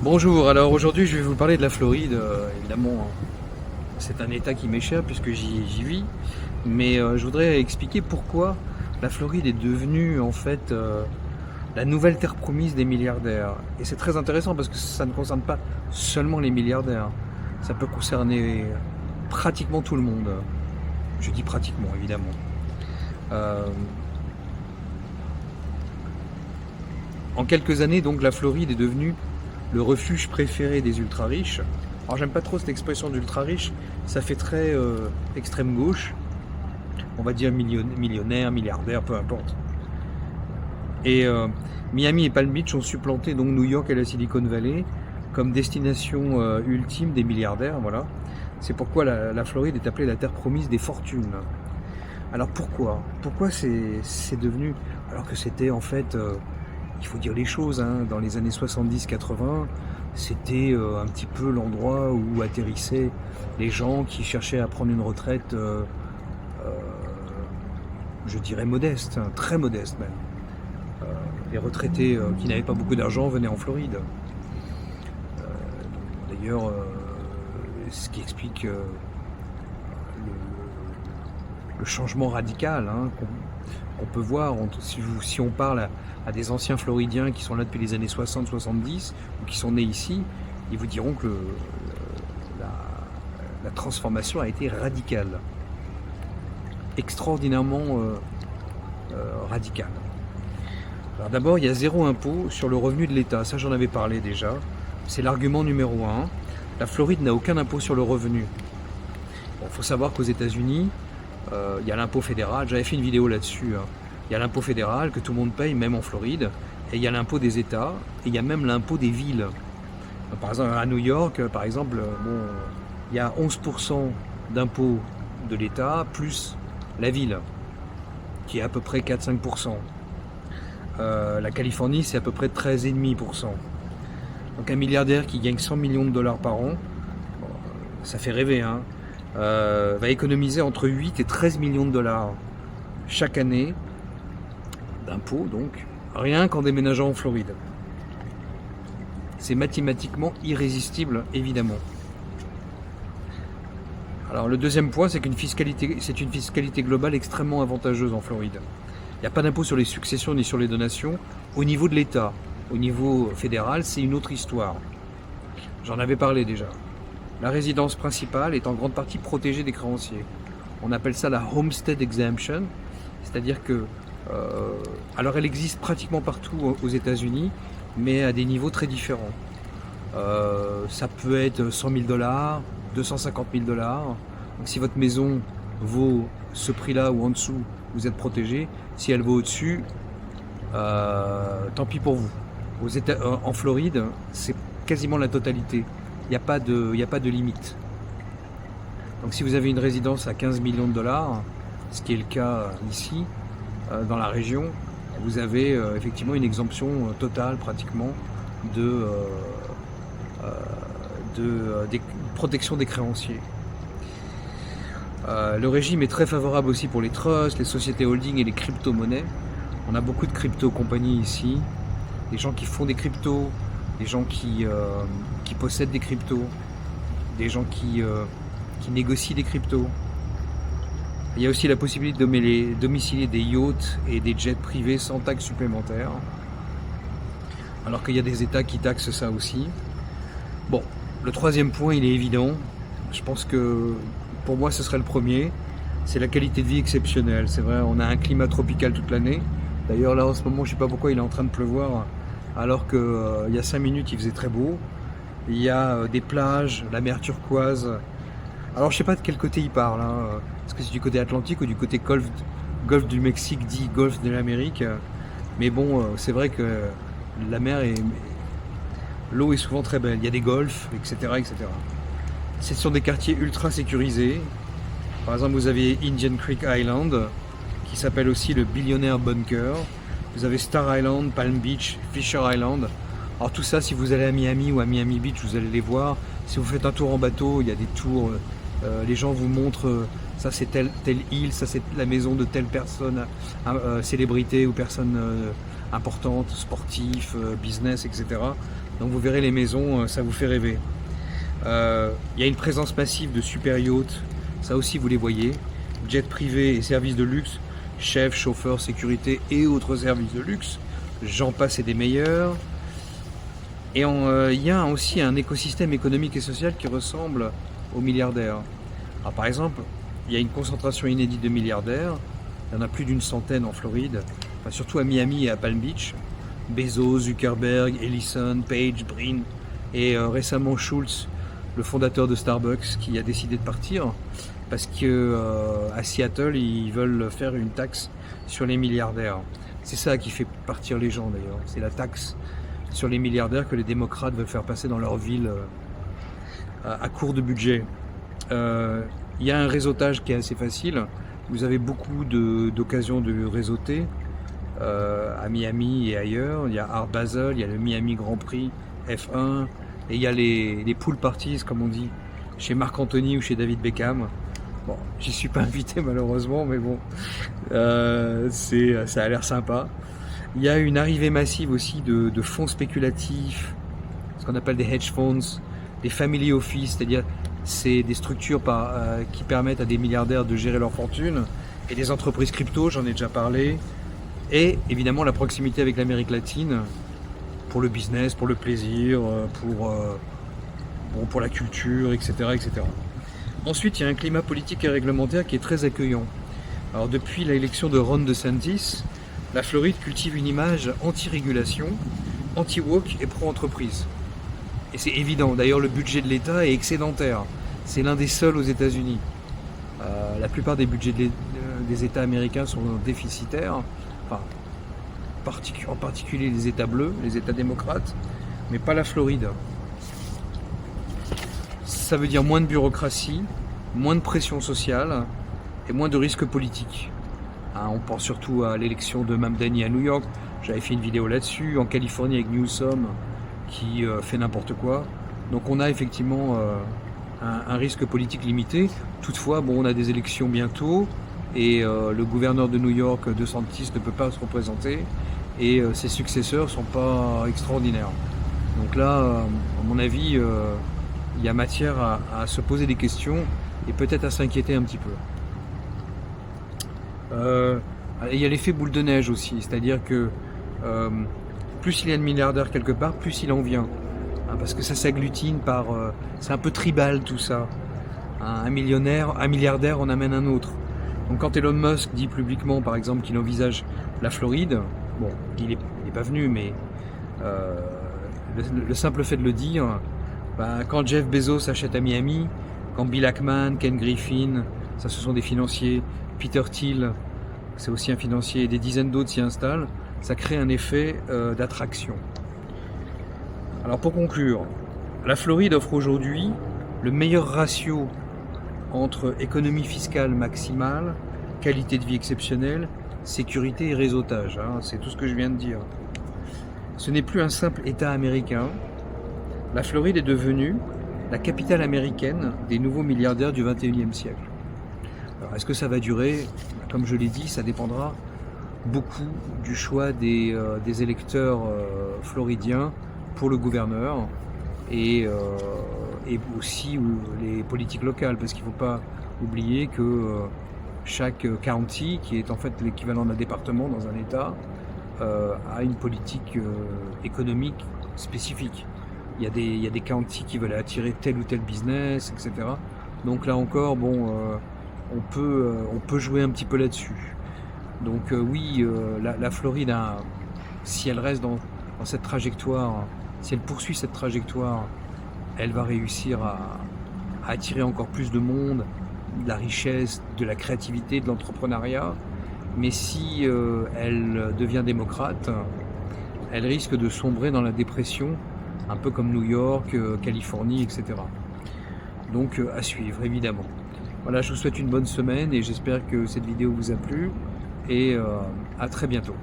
Bonjour, alors aujourd'hui je vais vous parler de la Floride. Évidemment, c'est un état qui m'est cher puisque j'y vis, mais je voudrais expliquer pourquoi la Floride est devenue en fait la nouvelle terre promise des milliardaires. Et c'est très intéressant parce que ça ne concerne pas seulement les milliardaires, ça peut concerner pratiquement tout le monde. Je dis pratiquement, évidemment. Euh, en quelques années, donc, la Floride est devenue le refuge préféré des ultra-riches. Alors j'aime pas trop cette expression d'ultra-riche, ça fait très extrême gauche, on va dire millionnaire, milliardaire, peu importe. Et Miami et Palm Beach ont supplanté donc New York et la Silicon Valley comme destination ultime des milliardaires, voilà. C'est pourquoi la Floride est appelée la terre promise des fortunes. Alors pourquoi c'est devenu, alors que c'était en fait, il faut dire les choses, hein, dans les années 70-80, c'était un petit peu l'endroit où atterrissaient les gens qui cherchaient à prendre une retraite, je dirais modeste, hein, très modeste même. Les retraités qui n'avaient pas beaucoup d'argent venaient en Floride. D'ailleurs, ce qui explique le changement radical, hein, qu'on peut voir si on parle à des anciens Floridiens qui sont là depuis les années 60-70 ou qui sont nés ici, ils vous diront que la transformation a été radicale, extraordinairement radicale. Alors d'abord, il y a zéro impôt sur le revenu de l'État, ça j'en avais parlé déjà, c'est l'argument numéro 1. La Floride n'a aucun impôt sur le revenu. Bon, faut savoir qu'aux États-Unis, il y a l'impôt fédéral, j'avais fait une vidéo là-dessus, hein. Il y a l'impôt fédéral que tout le monde paye, même en Floride, et il y a l'impôt des États, et il y a même l'impôt des villes. Par exemple, à New York, par exemple, bon, il y a 11% d'impôt de l'État, plus la ville, qui est à peu près 4-5%. La Californie, c'est à peu près 13,5%. Donc un milliardaire qui gagne 100 millions de dollars par an, ça fait rêver, hein, va économiser entre 8 et 13 millions de dollars chaque année d'impôts, donc, rien qu'en déménageant en Floride. C'est mathématiquement irrésistible, évidemment. Alors le deuxième point, c'est c'est une fiscalité globale extrêmement avantageuse en Floride. Il n'y a pas d'impôt sur les successions ni sur les donations au niveau de l'État. Au niveau fédéral, c'est une autre histoire. J'en avais parlé déjà. La résidence principale est en grande partie protégée des créanciers. On appelle ça la Homestead Exemption, c'est-à-dire que, alors elle existe pratiquement partout aux États-Unis, mais à des niveaux très différents. Ça peut être 100 000 dollars, 250 000 dollars. Donc si votre maison vaut ce prix-là ou en dessous, vous êtes protégé. Si elle vaut au-dessus, tant pis pour vous. En Floride, c'est quasiment la totalité. Il n'y a pas de limite. Donc si vous avez une résidence à 15 millions de dollars, ce qui est le cas ici, dans la région, vous avez effectivement une exemption totale pratiquement de protection des créanciers. Le régime est très favorable aussi pour les trusts, les sociétés holding et les crypto-monnaies. On a beaucoup de crypto-compagnies ici, des gens qui font des cryptos, des gens qui possèdent des cryptos, des gens qui négocient des cryptos. Il y a aussi la possibilité de domicilier des yachts et des jets privés sans taxes supplémentaires, alors qu'il y a des États qui taxent ça aussi. Bon, le troisième point, il est évident. Je pense que pour moi, ce serait le premier. C'est la qualité de vie exceptionnelle. C'est vrai, on a un climat tropical toute l'année. D'ailleurs, là, en ce moment, je ne sais pas pourquoi il est en train de pleuvoir, alors qu'il y a 5 minutes, il faisait très beau. Il y a des plages, la mer turquoise. Alors, je ne sais pas de quel côté il parle, hein. Est-ce que c'est du côté Atlantique ou du côté golfe du Mexique, dit golfe de l'Amérique. Mais bon, c'est vrai que la mer l'eau est souvent très belle. Il y a des golfs, etc., etc. Ce sont des quartiers ultra sécurisés. Par exemple, vous avez Indian Creek Island, qui s'appelle aussi le Billionaire Bunker. Vous avez Star Island, Palm Beach, Fisher Island. Alors tout ça, si vous allez à Miami ou à Miami Beach, vous allez les voir. Si vous faites un tour en bateau, il y a des tours, les gens vous montrent, ça c'est telle île, ça c'est la maison de telle personne, célébrité ou personne importante, sportif, business, etc. Donc vous verrez les maisons, ça vous fait rêver. Il y a une présence massive de super yachts, ça aussi vous les voyez. Jets privés et services de luxe, chefs, chauffeurs, sécurité et autres services de luxe. J'en passe et des meilleurs. Et il y a aussi un écosystème économique et social qui ressemble aux milliardaires. Alors, par exemple, il y a une concentration inédite de milliardaires. Il y en a plus d'une centaine en Floride, enfin, surtout à Miami et à Palm Beach. Bezos, Zuckerberg, Ellison, Page, Brin et récemment Schultz, le fondateur de Starbucks, qui a décidé de partir parce que à Seattle, ils veulent faire une taxe sur les milliardaires. C'est ça qui fait partir les gens d'ailleurs. C'est la taxe sur les milliardaires que les démocrates veulent faire passer dans leur ville à court de budget. Il y a un réseautage qui est assez facile. Vous avez beaucoup d'occasions de réseauter à Miami et ailleurs. Il y a Art Basel, il y a le Miami Grand Prix F1 et il y a les pool parties, comme on dit, chez Marc Anthony ou chez David Beckham. Bon, j'y suis pas invité malheureusement, mais bon, ça a l'air sympa. Il y a une arrivée massive aussi de fonds spéculatifs, ce qu'on appelle des hedge funds, des family office, c'est-à-dire c'est des structures qui permettent à des milliardaires de gérer leur fortune, et des entreprises crypto, j'en ai déjà parlé, et évidemment la proximité avec l'Amérique latine, pour le business, pour le plaisir, pour la culture, etc., etc. Ensuite, il y a un climat politique et réglementaire qui est très accueillant. Alors depuis l'élection de Ron DeSantis, la Floride cultive une image anti-régulation, anti-woke et pro-entreprise. Et c'est évident, d'ailleurs le budget de l'État est excédentaire. C'est l'un des seuls aux États-Unis. La plupart des budgets des États américains sont déficitaires, enfin, en particulier les États bleus, les États démocrates, mais pas la Floride. Ça veut dire moins de bureaucratie, moins de pression sociale et moins de risques politiques. On pense surtout à l'élection de Mamdani à New York, j'avais fait une vidéo là-dessus, en Californie avec Newsom qui fait n'importe quoi. Donc on a effectivement un risque politique limité. Toutefois, bon, on a des élections bientôt et le gouverneur de New York, DeSantis, ne peut pas se représenter et ses successeurs ne sont pas extraordinaires. Donc là, à mon avis, il y a matière à se poser des questions et peut-être à s'inquiéter un petit peu. Il y a l'effet boule de neige aussi, c'est-à-dire que plus il y a de milliardaires quelque part, plus il en vient. Parce que ça s'agglutine par... c'est un peu tribal tout ça. Un milliardaire en amène un autre. Donc quand Elon Musk dit publiquement par exemple qu'il envisage la Floride, bon, il n'est pas venu, mais le simple fait de le dire, quand Jeff Bezos achète à Miami, quand Bill Ackman, Ken Griffin, ça ce sont des financiers, Peter Thiel, c'est aussi un financier, et des dizaines d'autres s'y installent, ça crée un effet d'attraction. Alors pour conclure, la Floride offre aujourd'hui le meilleur ratio entre économie fiscale maximale, qualité de vie exceptionnelle, sécurité et réseautage. C'est tout ce que je viens de dire. Ce n'est plus un simple État américain. La Floride est devenue la capitale américaine des nouveaux milliardaires du XXIe siècle. Alors est-ce que ça va durer? Comme je l'ai dit, ça dépendra beaucoup du choix des électeurs floridiens pour le gouverneur et aussi les politiques locales, parce qu'il ne faut pas oublier que chaque county, qui est en fait l'équivalent d'un département dans un État, a une politique économique spécifique. Il y a des counties qui veulent attirer tel ou tel business, etc. Donc là encore, bon, on peut jouer un petit peu là-dessus. Donc oui, la Floride, si elle reste dans cette trajectoire, si elle poursuit cette trajectoire, elle va réussir à attirer encore plus de monde, de la richesse, de la créativité, de l'entrepreneuriat. Mais si elle devient démocrate, elle risque de sombrer dans la dépression, un peu comme New York, Californie, etc. Donc à suivre, évidemment. Voilà, je vous souhaite une bonne semaine et j'espère que cette vidéo vous a plu et à très bientôt.